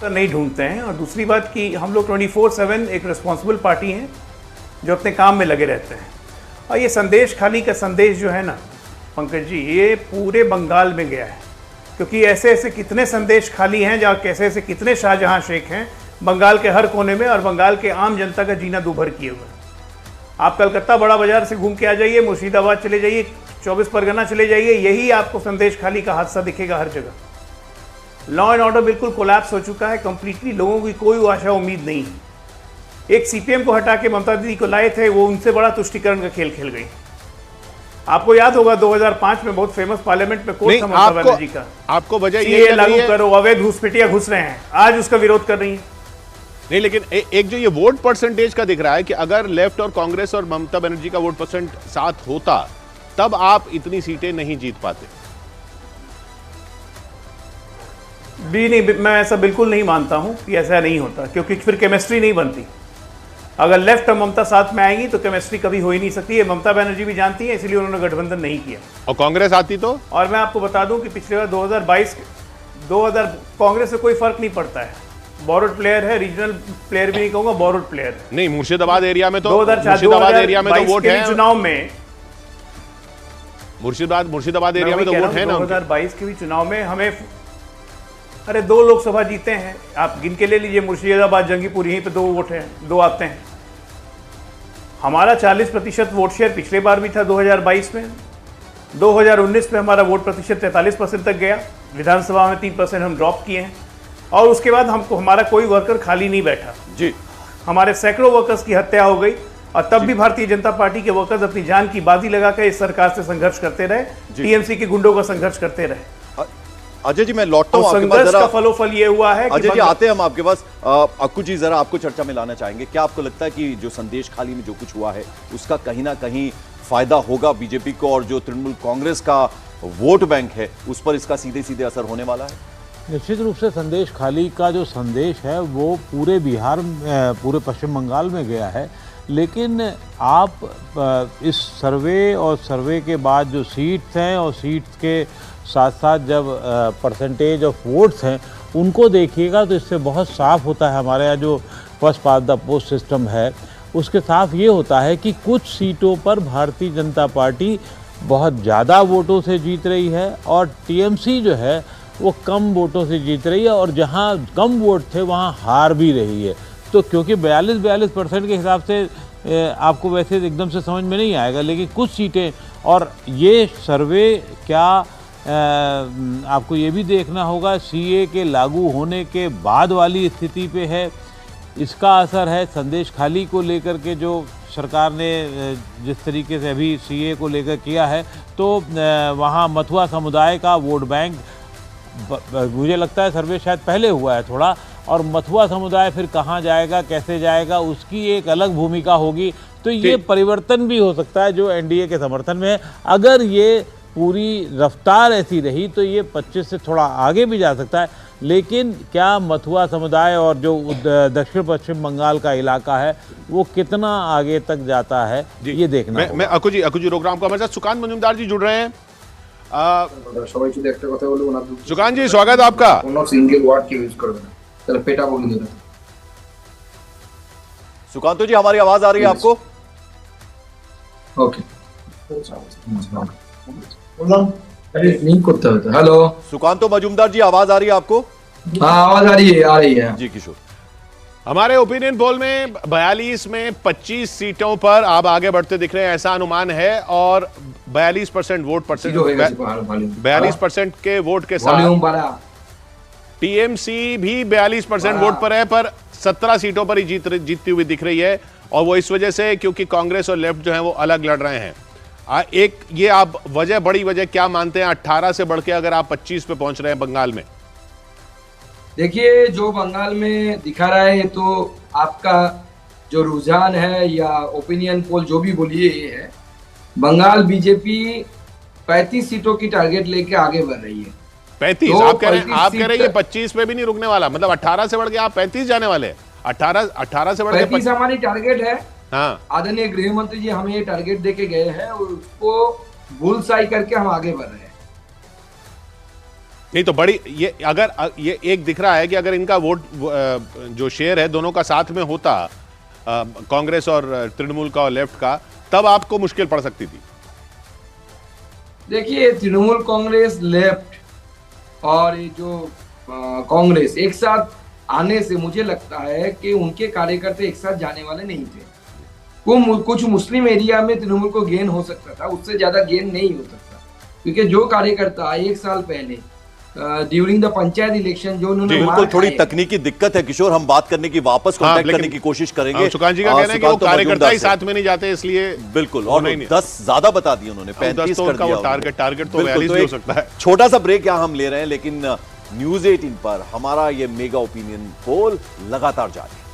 तो नहीं ढूंढते हैं। और दूसरी बात कि हम लोग 24/7 एक रिस्पॉन्सिबल पार्टी हैं जो अपने काम में लगे रहते हैं। और ये संदेश खाली का संदेश जो है ना पंकज जी, ये पूरे बंगाल में गया है, क्योंकि ऐसे ऐसे कितने संदेश खाली हैं, जहाँ कैसे ऐसे कितने शाहजहां शेख हैं बंगाल के हर कोने में, और बंगाल के आम जनता का जीना दूभर किए हुए। आप कलकत्ता बड़ा बाजार से घूम के आ जाइए, मुर्शिदाबाद चले जाइए, 24 परगना चले जाइए, यही आपको संदेश खाली का हादसा दिखेगा हर जगह। लॉ एंड ऑर्डर बिल्कुल कोलैप्स हो चुका है कंप्लीटली, लोगों की कोई आशा उम्मीद नहीं है। एक सीपीएम को हटा के ममता दीदी को लाए थे, वो उनसे बड़ा तुष्टीकरण का खेल खेल गई। आपको याद होगा 2005 में बहुत फेमस पार्लियामेंट में कोर्ट था ममता बनर्जी का, आपको वजह ये लागू करो, अवैध घुसपैठिया घुस रहे हैं, आज उसका विरोध कर रही है। नहीं, लेकिन एक जो ये वोट परसेंटेज का दिख रहा है कि अगर लेफ्ट और कांग्रेस और ममता बनर्जी का वोट परसेंट साथ होता तब आप इतनी सीटें नहीं जीत पाते। भी नहीं, मैं ऐसा बिल्कुल नहीं मानता हूं कि ऐसा नहीं होता, क्योंकि फिर केमिस्ट्री नहीं बनती। अगर लेफ्ट और ममता साथ में आएंगी तो केमिस्ट्री कभी हो ही नहीं सकती है। ममता बनर्जी भी जानती है, इसलिए उन्होंने गठबंधन नहीं किया। और कांग्रेस आती तो? और मैं आपको बता दूं कि पिछले बार 2022 कांग्रेस से कोई फर्क नहीं पड़ता है। बॉर्डर प्लेयर है, रीजनल प्लेयर भी नहीं कहूंगा, बॉर्डर प्लेयर है। नहीं, मुर्शिदाबाद एरिया में तो 2004 एरिया में तो वोट है चुनाव में, मुर्शिदाबाद एरिया में तो वोट है ना। 2022 के भी चुनाव में हमें, अरे 2 लोकसभा जीते हैं, आप गिन के ले लीजिए, मुर्शिदाबाद, जंगीपुर, यहीं पे 2 वोट हैं, 2 आते हैं। हमारा 40% वोट शेयर पिछले बार भी था 2022 में। 2019 में हमारा वोट प्रतिशत 43% तक गया, विधानसभा में 3% हम ड्रॉप किए हैं। और उसके बाद हमारा कोई वर्कर खाली नहीं बैठा जी, हमारे सैकड़ों वर्कर्स की हत्या हो गई, और तब भी भारतीय जनता पार्टी के वर्कर्स अपनी जान की बाजी लगाकर इस सरकार से संघर्ष करते रहे, टीएमसी के गुंडों का संघर्ष करते रहे। अजय जी, मैं लौटता हूं आपके पास, जरा फलोफल ये हुआ है। अजय जी आते हैं हम आपके पास। अक्कू जी, जरा आपको चर्चा में लाना चाहेंगे। क्या आपको लगता है कि जो संदेश खाली में जो कुछ हुआ है उसका कहीं ना कहीं फायदा होगा बीजेपी को, और जो तृणमूल कांग्रेस का वोट बैंक है उस पर इसका सीधे सीधे असर होने वाला है? निश्चित रूप से संदेश खाली का जो संदेश है वो पूरे बिहार, पूरे पश्चिम बंगाल में गया है। लेकिन आप इस सर्वे और सर्वे के बाद जो सीट्स हैं और सीट्स के साथ साथ जब परसेंटेज ऑफ वोट्स हैं उनको देखिएगा तो इससे बहुत साफ होता है। हमारे यहाँ जो first past the post system है उसके साफ ये होता है कि कुछ सीटों पर भारतीय जनता पार्टी बहुत ज़्यादा वोटों से जीत रही है, और टीएमसी जो है वो कम वोटों से जीत रही है, और जहाँ कम वोट थे वहाँ हार भी रही है। तो क्योंकि 42% के हिसाब से आपको वैसे एकदम से समझ में नहीं आएगा, लेकिन कुछ सीटें, और ये सर्वे क्या आपको ये भी देखना होगा सीए के लागू होने के बाद वाली स्थिति पे है, इसका असर है। संदेश खाली को लेकर के जो सरकार ने जिस तरीके से अभी सीए को लेकर किया है, तो वहाँ मथुआ समुदाय का वोट बैंक, मुझे लगता है सर्वे शायद पहले हुआ है थोड़ा, और मथुआ समुदाय फिर कहाँ जाएगा, कैसे जाएगा, उसकी एक अलग भूमिका होगी। तो ये परिवर्तन भी हो सकता है जो एनडीए के समर्थन में है। अगर ये पूरी रफ्तार ऐसी रही तो ये 25 से थोड़ा आगे भी जा सकता है। लेकिन क्या मथुआ समुदाय और जो दक्षिण पश्चिम बंगाल का इलाका है वो कितना आगे तक जाता है ये देखना। मैं अक्कू जी रोक रहा हूँ। हमारे साथ सुकांत मजूमदार जी जुड़ रहे हैं। सुकांत जी, स्वागत आपका। सुकांत जी, हमारी आवाज आ रही है आपको? ओके, नहीं करता है। हेलो सुकांतो मजूमदार जी, आवाज आ रही है आपको? हाँ, आवाज आ रही है जी किशोर। हमारे ओपिनियन पोल में 42 में 25 सीटों पर आप आगे बढ़ते दिख रहे हैं, ऐसा अनुमान है, और 42% वोट परसेंट, 42% के वोट के साथ टीएमसी भी 42% वोट पर है, पर 17 सीटों पर ही जीतती हुई दिख रही है। और वो इस वजह से क्योंकि कांग्रेस और लेफ्ट जो है वो अलग लड़ रहे हैं। एक ये आप बड़ी वजह क्या मानते हैं 18 से बढ़ के अगर आप 25 पे पहुंच रहे हैं बंगाल में? देखिए, जो बंगाल में दिखा रहा है तो आपका जो रुझान है या ओपिनियन पोल जो भी बोलिए, ये है बंगाल बीजेपी 35 सीटों की टारगेट लेके आगे बढ़ रही है। 35? तो आप कह रहे हैं 25 पे भी नहीं रुकने वाला, मतलब 18 से बढ़ के आप 35 जाने वाले हैं? 18 से बढ़ के 35 हमारी टारगेट है। हाँ, आदरणीय गृह मंत्री जी हमें ये टारगेट देके गए हैं और उसको बुलसाई करके हम आगे बढ़ रहे हैं। नहीं तो बड़ी ये अगर ये एक दिख रहा है कि अगर इनका वोट जो शेयर है दोनों का साथ में होता, कांग्रेस और तृणमूल का और लेफ्ट का, तब आपको मुश्किल पड़ सकती थी। देखिए तृणमूल कांग्रेस, लेफ्ट और ये जो कांग्रेस एक साथ आने से मुझे लगता है कि उनके कार्यकर्ता एक साथ जाने वाले नहीं थे। कुछ मुस्लिम एरिया में तृणमूल को गेन हो सकता था, उससे ज्यादा गेन नहीं हो सकता, क्योंकि जो कार्यकर्ता एक साल पहले ड्यूरिंग द पंचायत इलेक्शन जो उन्होंने बिल्कुल थोड़ी तकनीकी दिक्कत है किशोर, हम बात करने की वापस कांटेक्ट करने की कोशिश करेंगे। सुकांत जी का कहना है कि वो कार्यकर्ता ही साथ में नहीं जाते, इसलिए बिल्कुल। और 10 ज्यादा बता दिए उन्होंने, 35 कर दिया। टारगेट तो 42 भी हो सकता है। छोटा सा ब्रेक यहां हम ले रहे हैं, लेकिन न्यूज़ 18 पर हमारा ये मेगा ओपिनियन पोल लगातार जारी है।